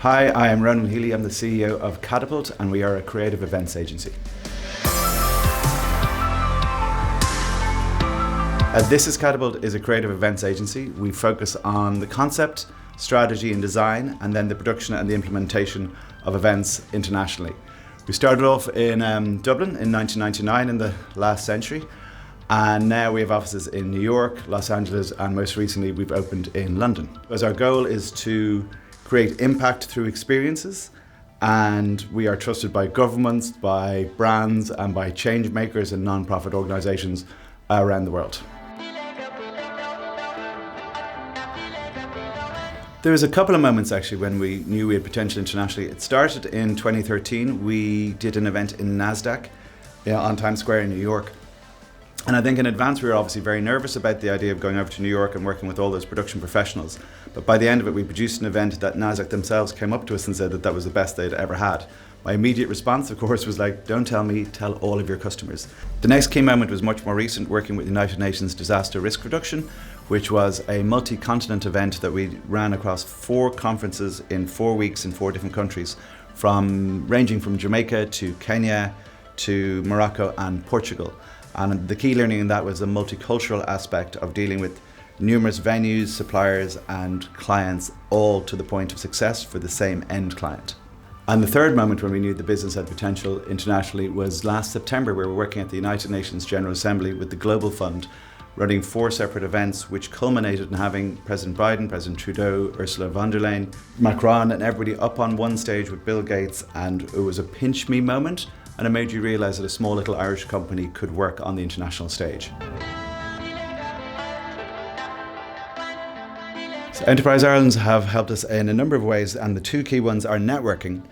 Hi, I am Ronan Healy. I'm the CEO of Catapult, and we are a creative events agency. This is Catapult is a creative events agency. We focus on the concept, strategy and design, and then the production and the implementation of events internationally. We started off in Dublin in 1999 in the last century, and now we have offices in New York, Los Angeles, and most recently we've opened in London. As our goal is to create impact through experiences, and we are trusted by governments, by brands, and by change makers and non-profit organisations around the world. There was a couple of moments actually when we knew we had potential internationally. It started in 2013. We did an event in NASDAQ on Times Square in New York. And I think in advance we were obviously very nervous about the idea of going over to New York and working with all those production professionals. But by the end of it, we produced an event that NASDAQ themselves came up to us and said that that was the best they'd ever had. My immediate response, of course, was like, don't tell me, tell all of your customers. The next key moment was much more recent, working with the United Nations Disaster Risk Reduction, which was a multi-continent event that we ran across 4 conferences in 4 weeks in 4 different countries, ranging from Jamaica to Kenya to Morocco and Portugal. And the key learning in that was the multicultural aspect of dealing with numerous venues, suppliers and clients, all to the point of success for the same end client. And the third moment when we knew the business had potential internationally was last September. We were working at the United Nations General Assembly with the Global Fund, running 4 separate events, which culminated in having President Biden, President Trudeau, Ursula von der Leyen, Macron and everybody up on one stage with Bill Gates, and it was a pinch me moment, and it made you realise that a small little Irish company could work on the international stage. So Enterprise Ireland have helped us in a number of ways, and the 2 key ones are networking,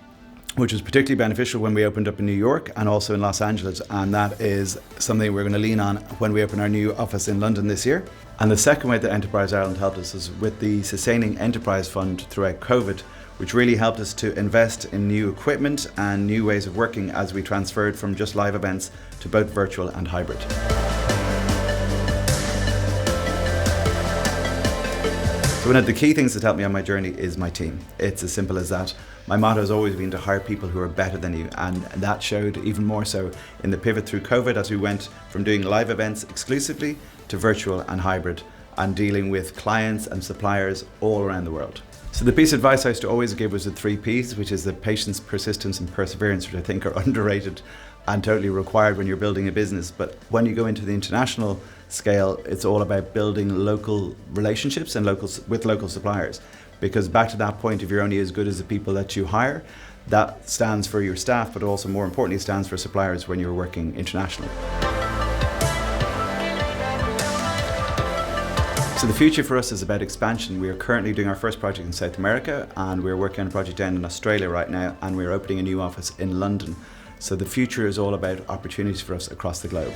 which was particularly beneficial when we opened up in New York and also in Los Angeles, and that is something we're going to lean on when we open our new office in London this year. And the second way that Enterprise Ireland helped us is with the Sustaining Enterprise Fund throughout COVID, which really helped us to invest in new equipment and new ways of working as we transferred from just live events to both virtual and hybrid. So one of the key things that helped me on my journey is my team. It's as simple as that. My motto has always been to hire people who are better than you, and that showed even more so in the pivot through COVID as we went from doing live events exclusively to virtual and hybrid, and dealing with clients and suppliers all around the world. So the piece of advice I used to always give was the 3 Ps, which is the patience, persistence and perseverance, which I think are underrated and totally required when you're building a business. But when you go into the international scale, it's all about building local relationships and with local suppliers. Because back to that point, if you're only as good as the people that you hire, that stands for your staff, but also more importantly stands for suppliers when you're working internationally. So the future for us is about expansion. We are currently doing our first project in South America, and we're working on a project down in Australia right now, and we're opening a new office in London. So the future is all about opportunities for us across the globe.